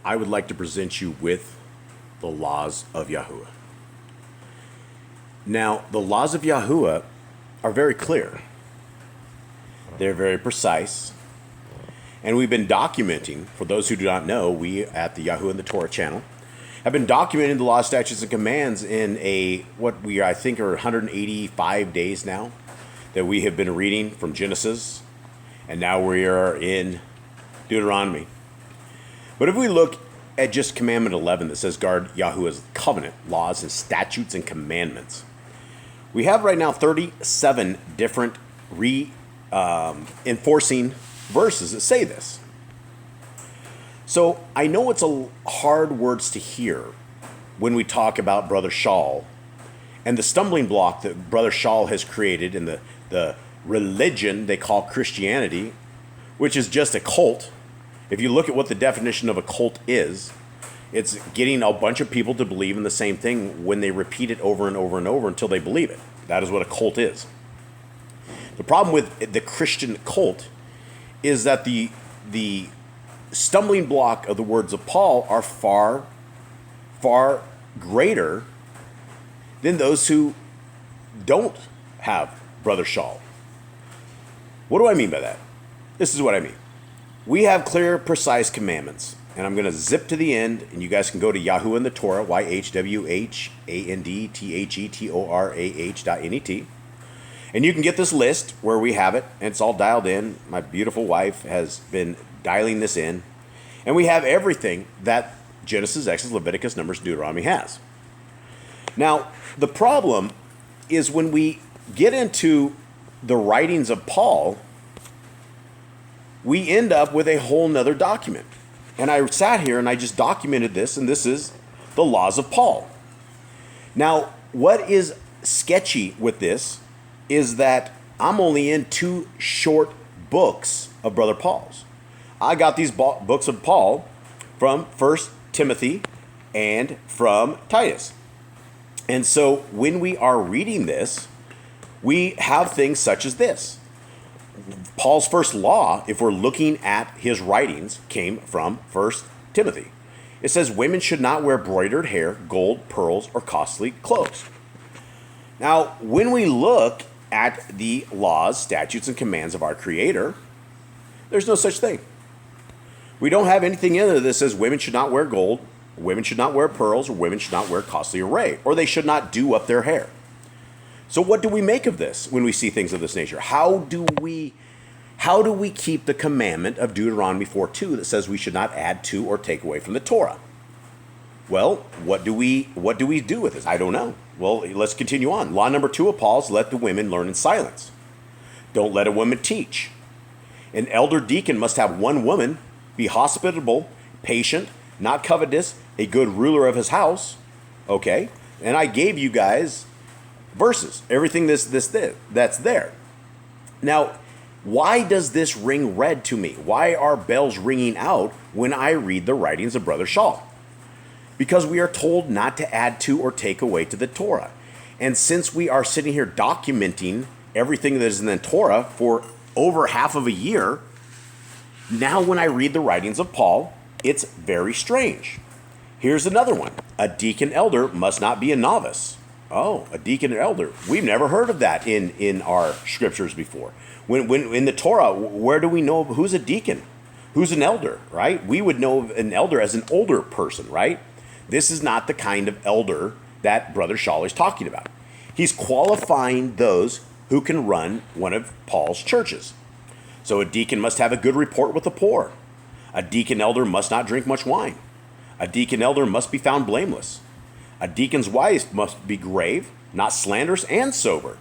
I would like to present you with the laws of Yahuwah. Now, the laws of Yahuwah are very clear. They're very precise. And we've been documenting, for those who do not know, we at the Yahuwah and the Torah channel have been documenting the laws, statutes, and commands in I think are 185 days now that we have been reading from Genesis. And now we are in Deuteronomy. But if we look at just commandment 11 that says guard Yahuwah's covenant, laws, and statutes and commandments, we have right now 37 different enforcing verses that say this. So I know it's hard words to hear when we talk about Brother Shaul and the stumbling block that Brother Shaul has created in the religion they call Christianity, which is just a cult. If you look at what the definition of a cult is, it's getting a bunch of people to believe in the same thing when they repeat it over and over and over until they believe it. That is what a cult is. The problem with the Christian cult is that the stumbling block of the words of Paul are far, far greater than those who don't have Brother Shaul. What do I mean by that? This is what I mean. We have clear, precise commandments. And I'm going to zip to the end, and you guys can go to Yahuwah and the Torah, YHWHANDTORAH.net. And you can get this list where we have it, and it's all dialed in. My beautiful wife has been dialing this in. And we have everything that Genesis, Exodus, Leviticus, Numbers, Deuteronomy has. Now, the problem is when we get into the writings of Paul, we end up with a whole nother document. And I sat here and I just documented this, and this is the laws of Paul. Now, what is sketchy with this is that I'm only in 2 short books of Brother Paul's. I got these books of Paul from 1 Timothy and from Titus. And so when we are reading this, we have things such as this. Paul's first law, if we're looking at his writings, came from 1 Timothy. It says women should not wear broidered hair, gold, pearls, or costly clothes. Now, when we look at the laws, statutes, and commands of our Creator, there's no such thing. We don't have anything in there that says women should not wear gold, women should not wear pearls, or women should not wear costly array, or they should not do up their hair. So what do we make of this when we see things of this nature? How do we keep the commandment of Deuteronomy 4:2 that says we should not add to or take away from the Torah? Well, what do we do with this? I don't know. Well, let's continue on. Law number 2 of Paul's, let the women learn in silence. Don't let a woman teach. An elder deacon must have one woman, be hospitable, patient, not covetous, a good ruler of his house. Okay? And I gave you guys verses, everything that's there. Now, why does this ring red to me? Why are bells ringing out when I read the writings of Brother Shaul? Because we are told not to add to or take away to the Torah. And since we are sitting here documenting everything that is in the Torah for over half of a year, now when I read the writings of Paul, it's very strange. Here's another one. A deacon elder must not be a novice. Oh, a deacon and elder. We've never heard of that in our scriptures before. When in the Torah, where do we know who's a deacon? Who's an elder, right? We would know an elder as an older person, right? This is not the kind of elder that Brother Shaul is talking about. He's qualifying those who can run one of Paul's churches. So a deacon must have a good report with the poor. A deacon elder must not drink much wine. A deacon elder must be found blameless. A deacon's wife must be grave, not slanderous, and sober.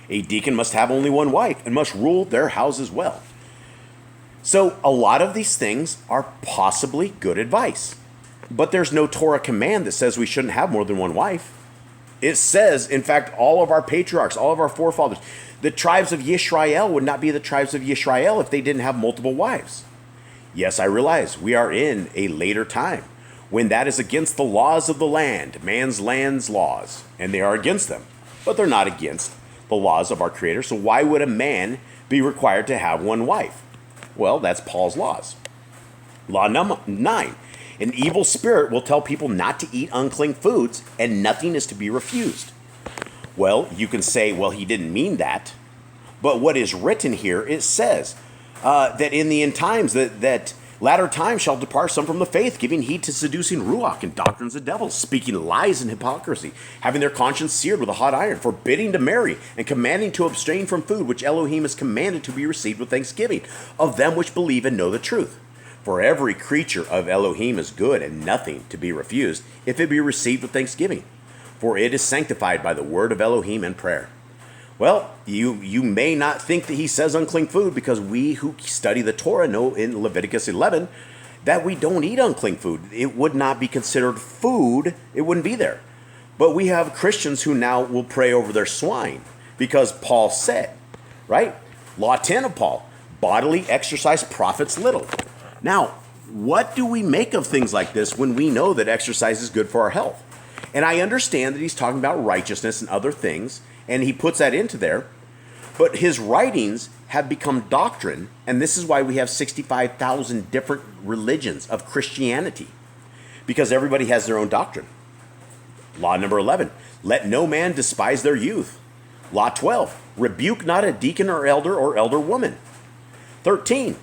A deacon must have only one wife and must rule their house as well. So a lot of these things are possibly good advice. But there's no Torah command that says we shouldn't have more than one wife. It says, in fact, all of our patriarchs, all of our forefathers, the tribes of Yisrael would not be the tribes of Yisrael if they didn't have multiple wives. Yes, I realize we are in a later time when that is against the laws of the land, man's land's laws, and they are against them. But they're not against the laws of our Creator, so why would a man be required to have one wife? Well, that's Paul's laws. Law number 9. An evil spirit will tell people not to eat unclean foods, and nothing is to be refused. Well, you can say, well, he didn't mean that. But what is written here, it says that in the end times, that latter times shall depart some from the faith, giving heed to seducing ruach and doctrines of devils, speaking lies and hypocrisy, having their conscience seared with a hot iron, forbidding to marry, and commanding to abstain from food which Elohim has commanded to be received with thanksgiving, of them which believe and know the truth. For every creature of Elohim is good, and nothing to be refused, if it be received with thanksgiving. For it is sanctified by the word of Elohim and prayer. Well, you may not think that he says unclean food, because we who study the Torah know in Leviticus 11 that we don't eat unclean food. It would not be considered food. It wouldn't be there. But we have Christians who now will pray over their swine, because Paul said, right? Law 10 of Paul, bodily exercise profits little. Now, what do we make of things like this when we know that exercise is good for our health? And I understand that he's talking about righteousness and other things, and he puts that into there. But his writings have become doctrine, and this is why we have 65,000 different religions of Christianity, because everybody has their own doctrine. Law number 11, let no man despise their youth. Law 12, rebuke not a deacon or elder woman. 13,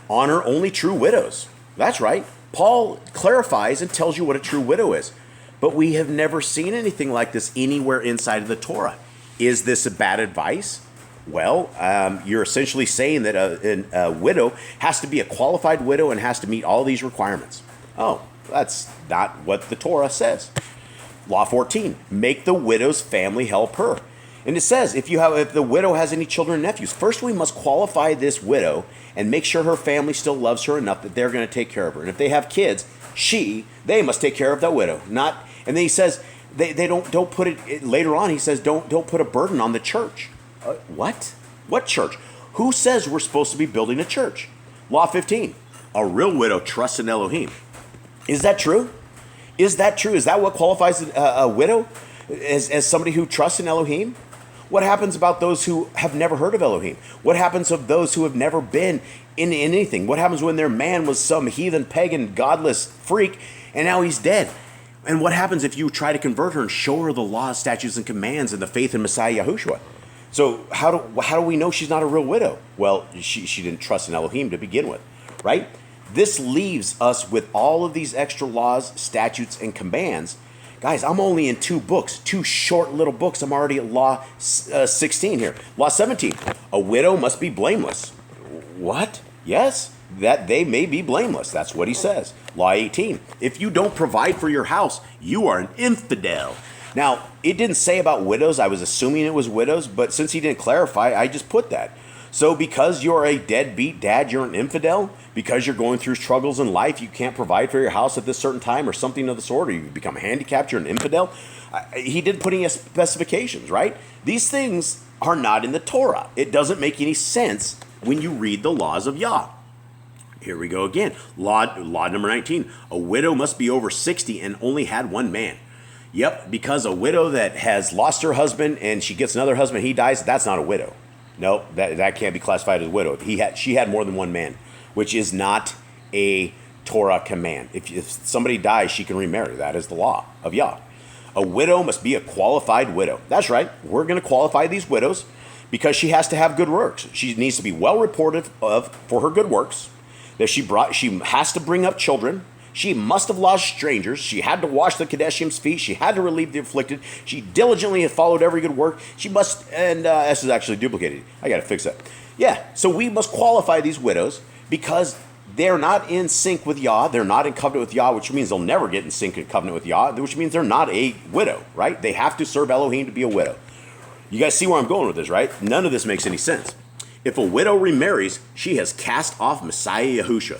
honor only true widows. That's right. Paul clarifies and tells you what a true widow is. But we have never seen anything like this anywhere inside of the Torah. Is this a bad advice? Well, you're essentially saying that a widow has to be a qualified widow and has to meet all these requirements. Oh, that's not what the Torah says. Law 14, make the widow's family help her. And it says, if the widow has any children and nephews, first we must qualify this widow and make sure her family still loves her enough that they're going to take care of her. And if they have kids, they must take care of that widow. And then he says, they don't put it, later on he says, don't put a burden on the church. What? What church? Who says we're supposed to be building a church? Law 15, a real widow trusts in Elohim. Is that true? Is that true? Is that what qualifies a widow as somebody who trusts in Elohim? What happens about those who have never heard of Elohim? What happens of those who have never been in anything? What happens when their man was some heathen, pagan, godless freak, and now he's dead? And what happens if you try to convert her and show her the laws, statutes, and commands and the faith in Messiah Yahushua? So how do we know she's not a real widow? Well, she didn't trust in Elohim to begin with, right? This leaves us with all of these extra laws, statutes, and commands. Guys, I'm only in 2 books, 2 short little books. I'm already at Law 16 here. Law 17, a widow must be blameless. What? Yes, that they may be blameless. That's what he says. Law 18, if you don't provide for your house, you are an infidel. Now, it didn't say about widows. I was assuming it was widows, but since he didn't clarify, I just put that. So because you're a deadbeat dad, you're an infidel? Because you're going through struggles in life, you can't provide for your house at this certain time or something of the sort, or you become handicapped, you're an infidel? He didn't put any specifications, right? These things are not in the Torah. It doesn't make any sense when you read the laws of Yah. Here we go again. Law number 19. A widow must be over 60 and only had one man. Yep, because a widow that has lost her husband and she gets another husband, he dies, that's not a widow. No, that can't be classified as a widow. She had more than one man, which is not a Torah command. If somebody dies, she can remarry. That is the law of Yah. A widow must be a qualified widow. That's right. We're going to qualify these widows because she has to have good works. She needs to be well reported of for her good works. That she has to bring up children. She must have lodged strangers. She had to wash the Kadeshim's feet. She had to relieve the afflicted. She diligently had followed every good work. She must, and S is actually duplicated. I got to fix that. Yeah, so we must qualify these widows because they're not in sync with Yah. They're not in covenant with Yah, which means they'll never get in sync and covenant with Yah, which means they're not a widow, right? They have to serve Elohim to be a widow. You guys see where I'm going with this, right? None of this makes any sense. If a widow remarries, she has cast off Messiah Yahushua.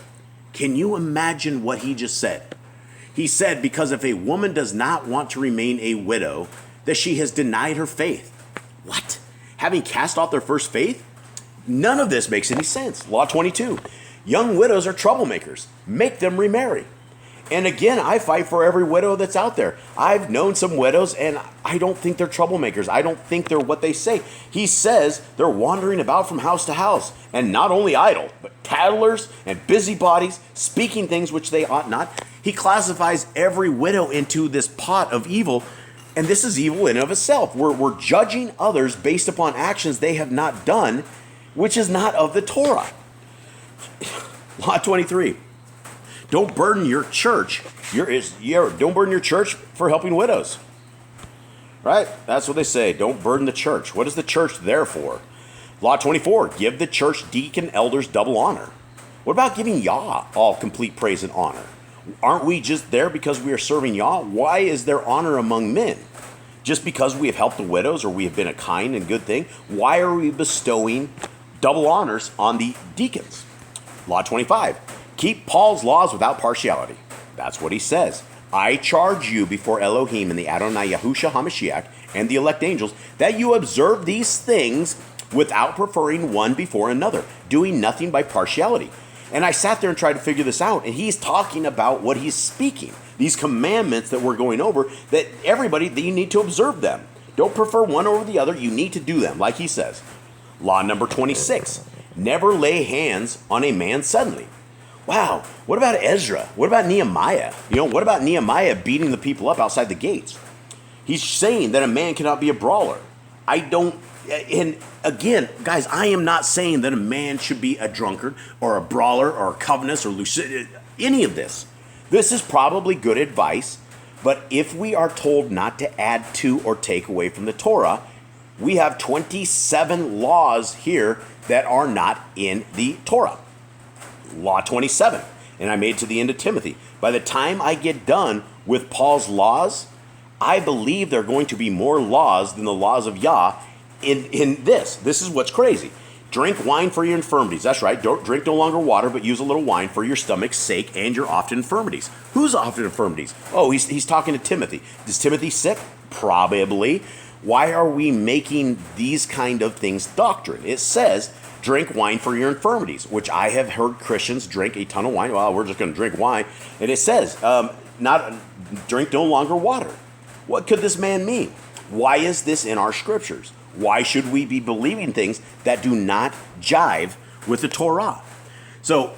Can you imagine what he just said? He said, because if a woman does not want to remain a widow, that she has denied her faith. What? Having cast off their first faith? None of this makes any sense. Law 22. Young widows are troublemakers. Make them remarry. And again, I fight for every widow that's out there. I've known some widows, and I don't think they're troublemakers. I don't think they're what they say. He says they're wandering about from house to house, and not only idle, but tattlers and busybodies, speaking things which they ought not. He classifies every widow into this pot of evil, and this is evil in and of itself. We're judging others based upon actions they have not done, which is not of the Torah. Law 23. Don't burden your church. Don't burden your church for helping widows. Right? That's what they say. Don't burden the church. What is the church there for? Law 24. Give the church deacon elders double honor. What about giving Yah all complete praise and honor? Aren't we just there because we are serving Yah? Why is there honor among men? Just because we have helped the widows or we have been a kind and good thing? Why are we bestowing double honors on the deacons? Law 25. Keep Paul's laws without partiality. That's what he says. I charge you before Elohim and the Adonai Yahushua HaMashiach and the elect angels that you observe these things without preferring one before another, doing nothing by partiality. And I sat there and tried to figure this out, and he's talking about what he's speaking. These commandments that we're going over, that you need to observe them. Don't prefer one over the other. You need to do them, like he says. Law number 26. Never lay hands on a man suddenly. Wow. What about Ezra? What about Nehemiah? What about Nehemiah beating the people up outside the gates? He's saying that a man cannot be a brawler. And again, guys, I am not saying that a man should be a drunkard or a brawler or a covetous or any of this. This is probably good advice, but if we are told not to add to or take away from the Torah, we have 27 laws here that are not in the Torah. Law 27, and I made it to the end of Timothy. By the time I get done with Paul's laws, I believe there are going to be more laws than the laws of Yah in this. This is what's crazy. Drink wine for your infirmities. That's right. Don't drink no longer water, but use a little wine for your stomach's sake and your often infirmities. Whose often infirmities? Oh, he's talking to Timothy. Is Timothy sick? Probably. Why are we making these kind of things doctrine? It says, drink wine for your infirmities, which I have heard Christians drink a ton of wine. Well, we're just going to drink wine. And it says, not drink no longer water. What could this man mean? Why is this in our scriptures? Why should we be believing things that do not jive with the Torah? So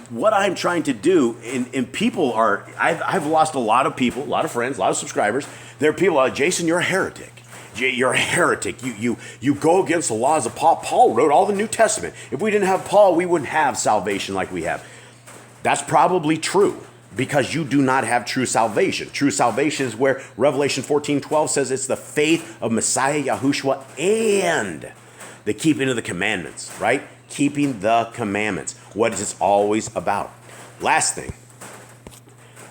what I'm trying to do, and people are, I've lost a lot of people, a lot of friends, a lot of subscribers. There are people like, Jason, you're a heretic. You're a heretic. You go against the laws of Paul. Paul wrote all the New Testament. If we didn't have Paul, we wouldn't have salvation like we have. That's probably true, because you do not have true salvation. True salvation is where Revelation 14:12 says it's the faith of Messiah Yahushua and the keeping of the commandments, right? Keeping the commandments. What is it always about? Last thing.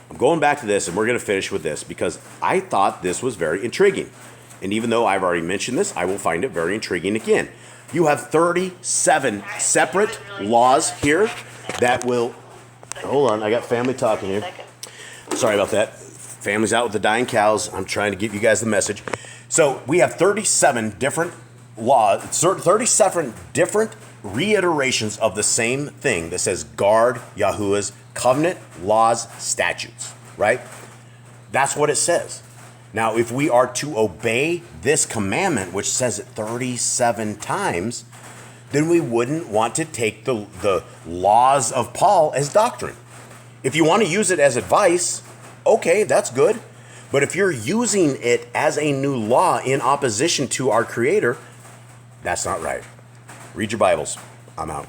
I'm going back to this, and we're going to finish with this, because I thought this was very intriguing. And even though I've already mentioned this, I will find it very intriguing again. You have 37 separate laws here that will... Hold on, I got family talking here. Sorry about that. Family's out with the dying cows. I'm trying to give you guys the message. So we have 37 different laws, 37 different reiterations of the same thing that says guard Yahuwah's covenant, laws, statutes, right? That's what it says. Now, if we are to obey this commandment, which says it 37 times, then we wouldn't want to take the laws of Paul as doctrine. If you want to use it as advice, okay, that's good. But if you're using it as a new law in opposition to our Creator, that's not right. Read your Bibles. I'm out.